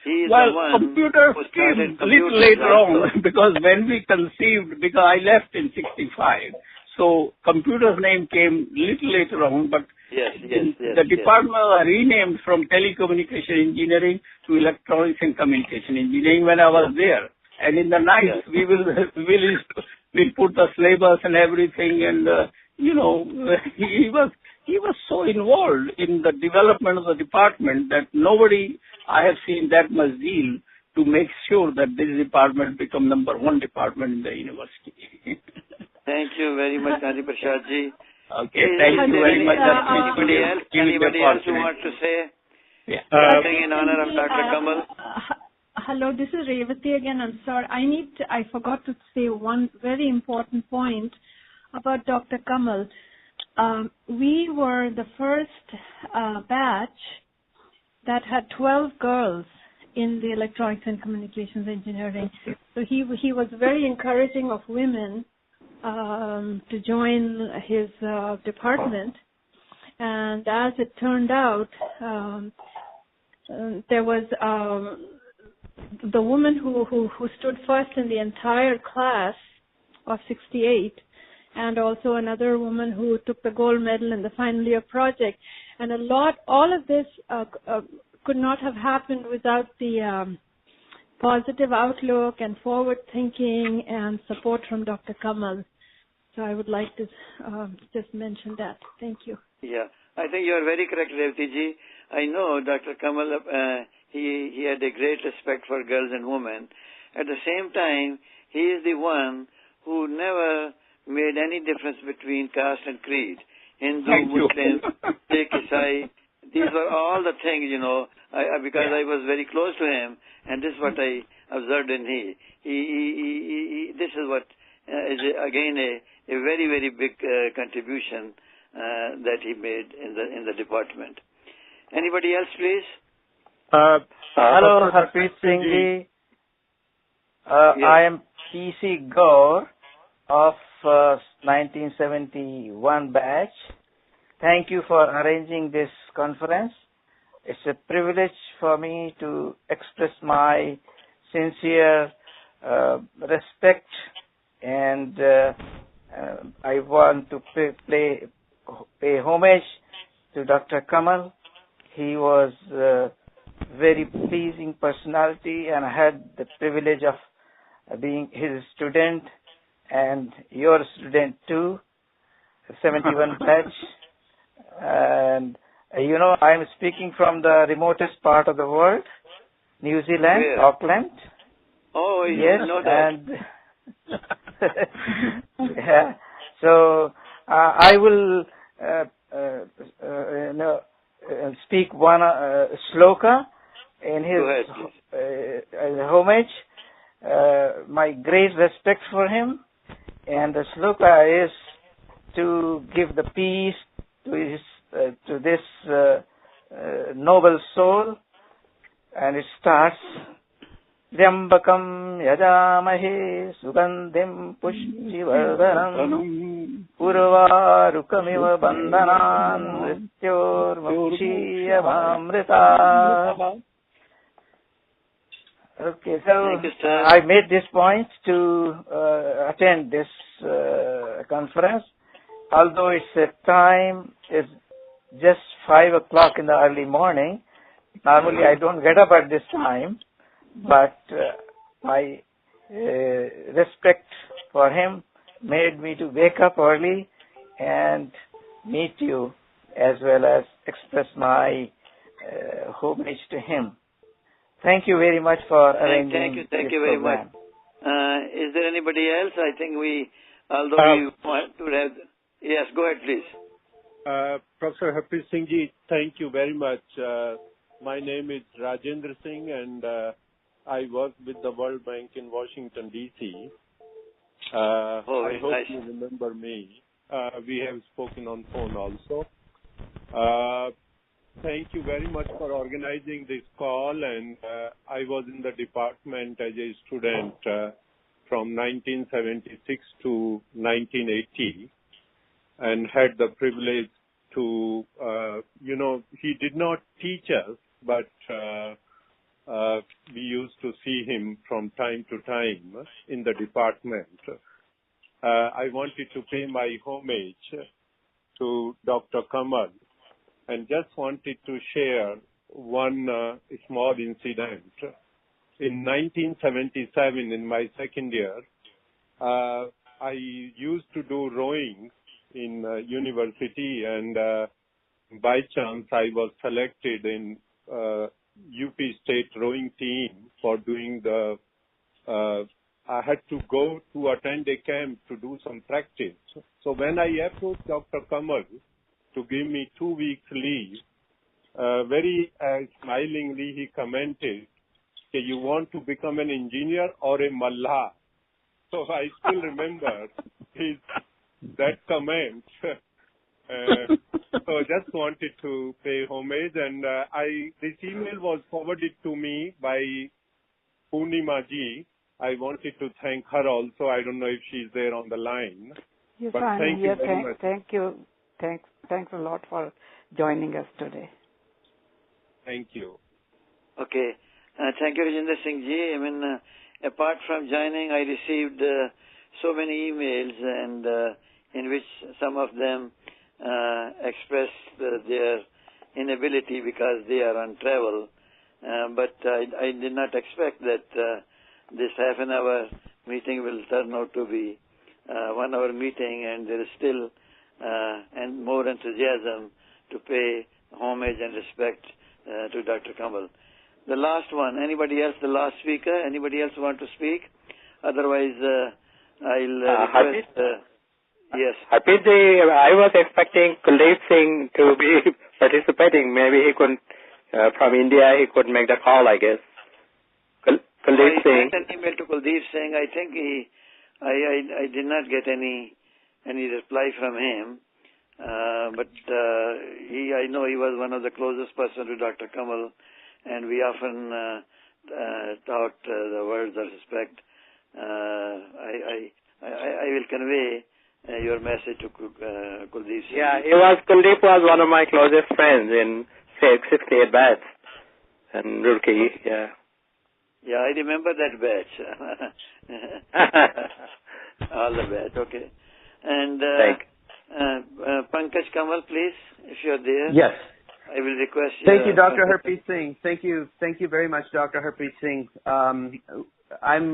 Speaker 1: He is the one
Speaker 7: computers came a little later on because when we conceived, because I left in 65, so computers name came little later on, but the department was renamed from telecommunication engineering to electronics and communication engineering when I was there. And in the night, we will we'll put the syllabus and everything, and he was so involved in the development of the department that nobody I have seen that much zeal to make sure that this department become number one department in the university.
Speaker 1: Thank you very much, Gandhi Prasad ji.
Speaker 7: Okay, thank you very much.
Speaker 1: Anybody else who wants to say something in honor of Dr. Kamal?
Speaker 2: Hello, this is Revati again. I'm sorry. I forgot to say one very important point about Dr. Kamal. We were the first batch that had 12 girls in the electronics and communications engineering. So he was very encouraging of women to join his department. And as it turned out, there was the woman who stood first in the entire class of 68, and also another woman who took the gold medal in the final year project. And all of this could not have happened without the positive outlook and forward thinking and support from Dr. Kamal. So I would like to just mention that. Thank you.
Speaker 1: Yeah, I think you are very correct, Revati ji. I know Dr. Kamal, he had a great respect for girls and women. At the same time, he is the one who never made any difference between caste and creed. Hindu, Muslim, Sikh, Isai, these were all the things, because I was very close to him, and this is what I observed in he. This is what is again a very, very big contribution that he made in the department. Anybody else, please?
Speaker 3: Hello, Harpreet Singh ji. I am P.C. Gaur of 1971 batch. Thank you for arranging this conference. It's a privilege for me to express my sincere respect, and I want to pay homage to Dr. Kamal. He was a very pleasing personality, and I had the privilege of being his student and your student too, 71 batch. And I'm speaking from the remotest part of the world, New Zealand, Auckland.
Speaker 1: Oh,
Speaker 3: yes,
Speaker 1: know that.
Speaker 3: And yeah. So I will speak one shloka in his homage. My great respect for him, and the shloka is to give the peace to this noble soul, and it starts Vyambakam yajamahe sugandhim pushtivardhanam purvarukamiva bandhanan mrityor mukshiyamamrita. Okay, so I made this point to attend this conference. Although its time is just 5 o'clock in the early morning, normally I don't get up at this time, but my respect for him made me to wake up early and meet you, as well as express my homage to him. Thank you very much for arranging
Speaker 1: Thank
Speaker 3: this
Speaker 1: you very
Speaker 3: program.
Speaker 1: much. Is there anybody else? I think we want to have... Yes, go ahead, please.
Speaker 17: Professor Harpreet Singh ji, thank you very much. My name is Rajendra Singh, and I work with the World Bank in Washington, D.C. I hope you remember me. We have spoken on phone also. Thank you very much for organizing this call, and I was in the department as a student from 1976 to 1980. And had the privilege to, he did not teach us, but we used to see him from time to time in the department. I wanted to pay my homage to Dr. Kamal, and just wanted to share one small incident. In 1977, in my second year, I used to do rowing in university, and by chance I was selected in UP State rowing team for doing the. I had to go to attend a camp to do some practice. So when I approached Dr. Kamal to give me 2 weeks leave, very smilingly he commented, "Okay, you want to become an engineer or a mullah?" So I still remember that comment. So just wanted to pay homage, and this email was forwarded to me by Purnima ji. I wanted to thank her also. I don't know if she's there on the line.
Speaker 14: Yes,
Speaker 17: but
Speaker 14: I'm
Speaker 17: thank
Speaker 14: here.
Speaker 17: you very much.
Speaker 14: Thank you. Thanks a lot for joining us today.
Speaker 17: Thank you.
Speaker 1: Okay. Thank you, Jindal Singh ji. I mean, apart from joining, I received so many emails, and in which some of them expressed their inability because they are on travel. But I did not expect that this half an hour meeting will turn out to be 1 hour meeting, and there is still and more enthusiasm to pay homage and respect to Dr. Kamal. The last one, anybody else, the last speaker, anybody else want to speak? Otherwise, I'll request... yes.
Speaker 16: Harpreet, I was expecting Kuldeep Singh to be participating. Maybe he couldn't, from India, he could make the call, I guess. Kuldeep Singh.
Speaker 1: I sent an email to Kuldeep Singh. I think I did not get any reply from him. But I know he was one of the closest person to Dr. Kamal, and we often taught the words of respect. I will convey your message to Kuldeep Singh.
Speaker 16: Yeah, Kuldeep was one of my closest friends in 68 batch in Roorkee. Yeah.
Speaker 1: Yeah, I remember that batch. All the batch, okay. And Pankaj Kamal, please, if you're there.
Speaker 18: Yes.
Speaker 1: I will request you.
Speaker 18: Thank you, Dr. Harpreet Singh. Thank you very much, Dr. Harpreet Singh. I'm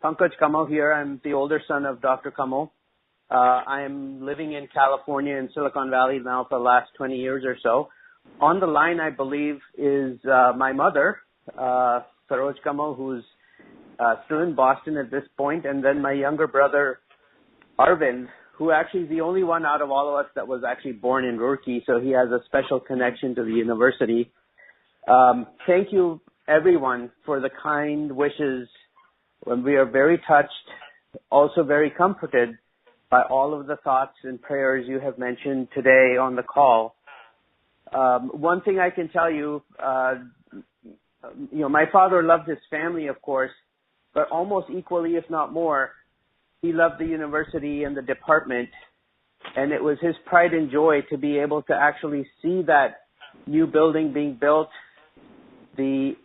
Speaker 18: Pankaj Kamal here. I'm the older son of Dr. Kamal. I am living in California, in Silicon Valley now for the last 20 years or so. On the line, I believe, is my mother, Saroj Kamal, who's still in Boston at this point, and then my younger brother, Arvind, who actually is the only one out of all of us that was actually born in Roorkee, so he has a special connection to the university. Thank you, everyone, for the kind wishes. When we are very touched, also very comforted by all of the thoughts and prayers you have mentioned today on the call. One thing I can tell you, my father loved his family, of course, but almost equally, if not more, he loved the university and the department, and it was his pride and joy to be able to actually see that new building being built, the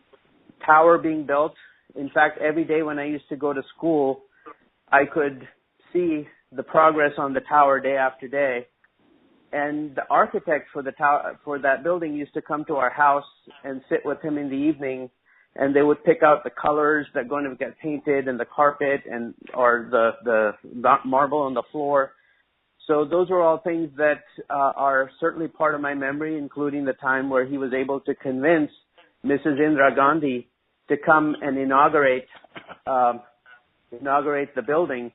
Speaker 18: tower being built. In fact, every day when I used to go to school, I could see the progress on the tower day after day. And the architect for the tower, for that building, used to come to our house and sit with him in the evening, and they would pick out the colors that are going to get painted and the carpet or the marble on the floor. So those are all things that are certainly part of my memory, including the time where he was able to convince Mrs. Indira Gandhi to come and inaugurate the building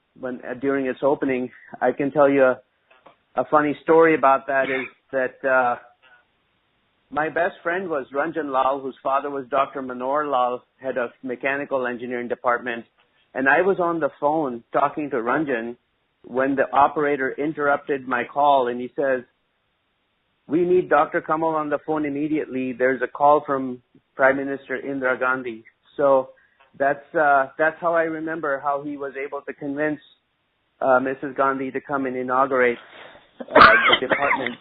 Speaker 18: during its opening. I can tell you a funny story about that is that my best friend was Ranjan Lal, whose father was Dr. Manohar Lal, head of mechanical engineering department. And I was on the phone talking to Ranjan when the operator interrupted my call, and he says, "We need Dr. Kamal on the phone immediately. There's a call from Prime Minister Indira Gandhi." So that's how I remember how he was able to convince Mrs. Gandhi to come and inaugurate the department.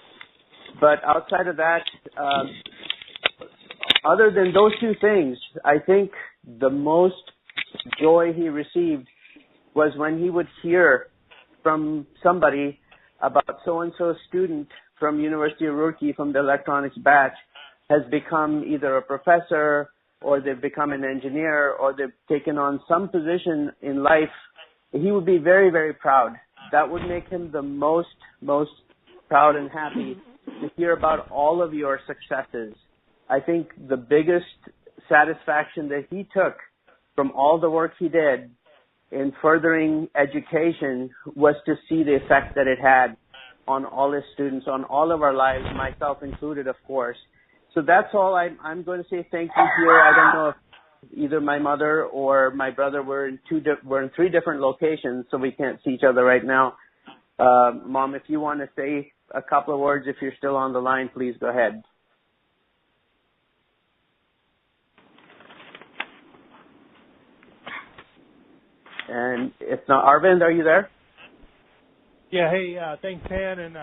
Speaker 18: But outside of that, other than those two things, I think the most joy he received was when he would hear from somebody about so-and-so student from University of Roorkee from the electronics batch has become either a professor or they've become an engineer or they've taken on some position in life he would be very, very proud. That would make him the most proud and happy to hear about all of your successes. I think the biggest satisfaction that he took from all the work he did in furthering education was to see the effect that it had on all his students, on all of our lives, myself included, of course. So that's all I'm going to say. Thank you here. I don't know if either my mother or my brother were in three different locations, so we can't see each other right now. Mom, if you want to say a couple of words, if you're still on the line, please go ahead. And if not, Arvind, are you there?
Speaker 19: Yeah, hey, thanks, Pan. And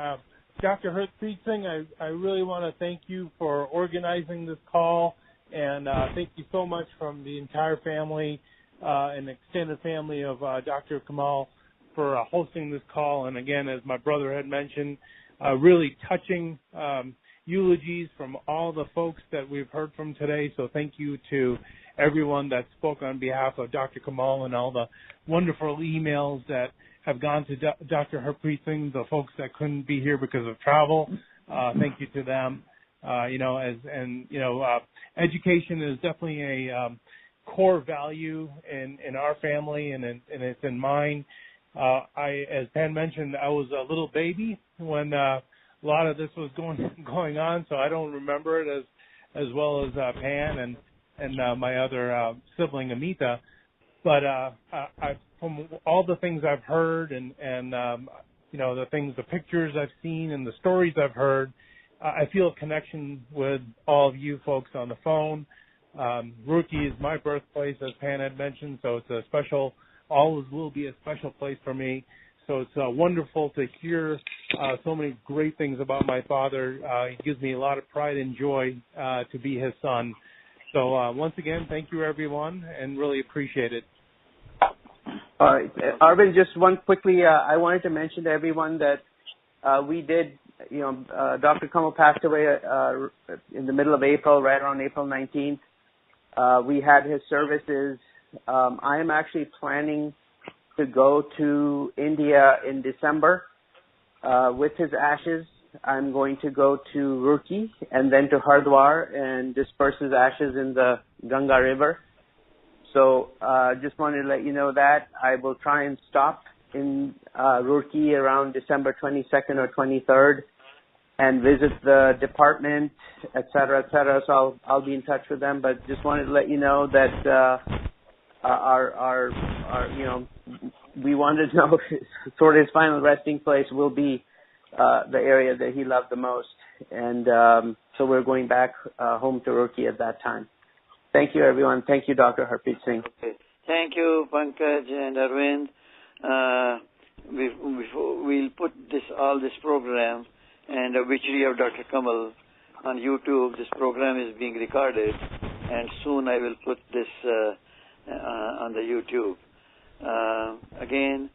Speaker 19: Dr. Harpreet Singh, I really want to thank you for organizing this call. And thank you so much from the entire family and extended family of Dr. Kamal for hosting this call. And again, as my brother had mentioned, really touching eulogies from all the folks that we've heard from today. So thank you to everyone that spoke on behalf of Dr. Kamal and all the wonderful emails that have gone to Dr. Harpreet Singh, the folks that couldn't be here because of travel. Thank you to them. Education is definitely a core value in our family, and it's in mine. As Pan mentioned, I was a little baby when a lot of this was going on, so I don't remember it as well as Pan and my other sibling Amita. But from all the things I've heard and the pictures I've seen and the stories I've heard, I feel a connection with all of you folks on the phone. Roorkee is my birthplace, as Pan had mentioned, so it's a special, always will be a special place for me. So it's wonderful to hear so many great things about my father. It gives me a lot of pride and joy to be his son. So once again, thank you, everyone, and really appreciate it.
Speaker 18: All right. Arvind, just one quickly, I wanted to mention to everyone that we did, Dr. Kamal passed away in the middle of April, right around April 19th. We had his services. I am actually planning to go to India in December with his ashes. I'm going to go to Roorkee and then to Hardwar and disperse his ashes in the Ganga River. So just wanted to let you know that. I will try and stop in Roorkee around December 22nd or 23rd and visit the department, et cetera, et cetera. So I'll be in touch with them, but just wanted to let you know that our we wanted to know sort of his final resting place will be the area that he loved the most. And so we're going back home to Roorkee at that time. Thank you, everyone. Thank you, Dr. Harpreet Singh.
Speaker 1: Okay. Thank you, Pankaj and Arvind. We'll put all this program and obituary of Dr. Kamal on YouTube. This program is being recorded, and soon I will put this on the YouTube. Again,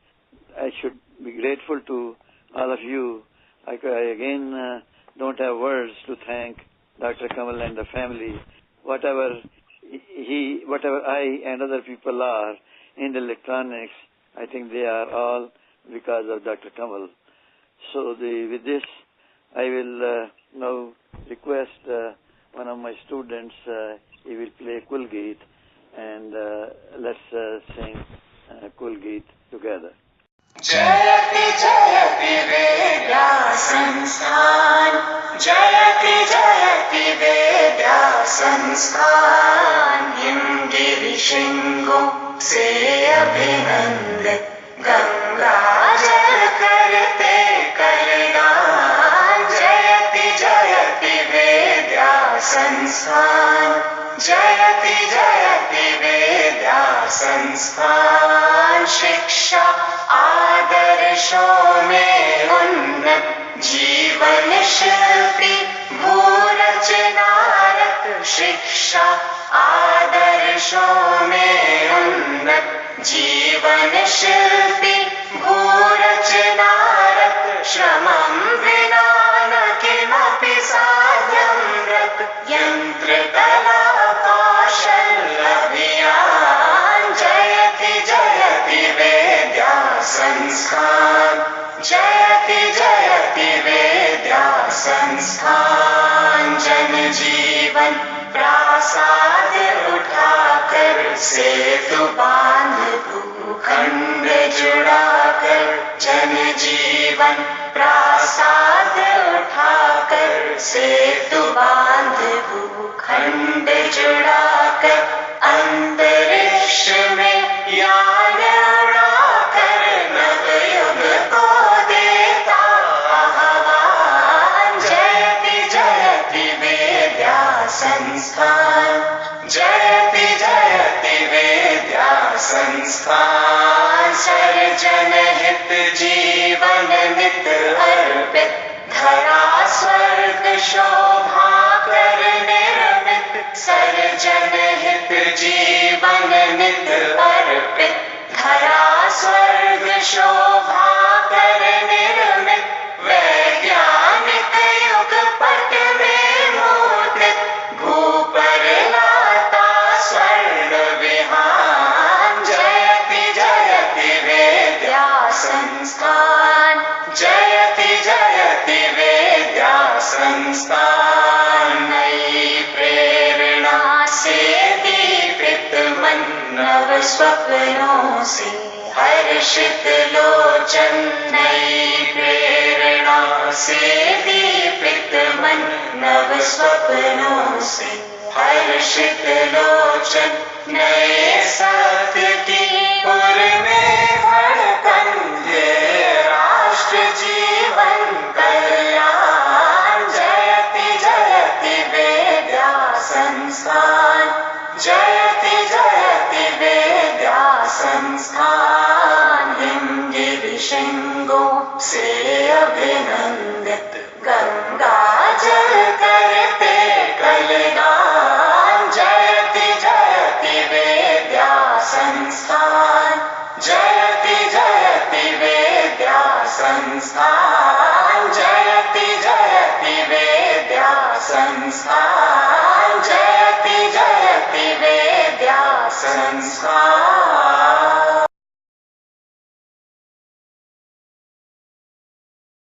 Speaker 1: I should be grateful to all of you. I again don't have words to thank Dr. Kamal and the family. Whatever I and other people are in the electronics, I think they are all because of Dr. Kamal. So with this, I will now request one of my students, he will play Kulgeet, and let's sing Kulgeet together.
Speaker 20: Jayati Jayati Vedya Sansthan, Jayati Jayati Vedya Sansthan, Himgiri Shringo se abhinandit, Ganga Jal karte kalyan, Jayati Jayati Vedya Sansthan, Jayati Jayati Vedya Sansthan, Shiksha आदर्शों में उन्नत जीवन शिल्पी भूरचनारत शिक्षा आदर्शों में उन्नत जीवन शिल्पी भूरचनारत श्रमं विना न किमपि साध्यं रत यंत्रकला कौशल अभियान जयति जयति वेद्या संस्थान जयति जयति विद्या संस्थान जन जीवन प्रासाद उठाकर सेतु बांध भूखंड जुड़ाकर जन जीवन प्रासाद उठाकर सेतु बांध भूखंड जुड़ाकर अंतरिक्ष में यान उड़ाकर नवयुग को देता आह्वान जयति जयति विद्या संस्थान जयति जयति विद्या संस्थान सर्जन हित जीवन नित अर्पित धरा स्वर्ग शोभा कर निर्मित सर्जन हित जीवन नित अर्पित धरा स्वर्ग शोभा कर निर्मित वैज्ञानिक युग पट में मूर्तित भू पर लाता स्वर्ण विहान जयति जयति विद्या संस्थान जयति जयति विद्या संस्थान नई प्रेरणा से दीपित मन नव स्वप्नों से हर्षित लोचन नई प्रेरणा से दीपित मन नव स्वप्नों से हर्षित लोचन नए सत्य की पुर में धड़कन ये राष्ट्र जीवन कल्याण जयति जयति विद्या संस्थान जयति जयति विद्या संस्थान हिमगिरि शृंगों से अभिनंदित गंगा जल करते कलगान जयति जयति विद्या संस्थान जयति जयति विद्या संस्थान जयति जयति विद्या संस्थान जयति जयति विद्या संस्थान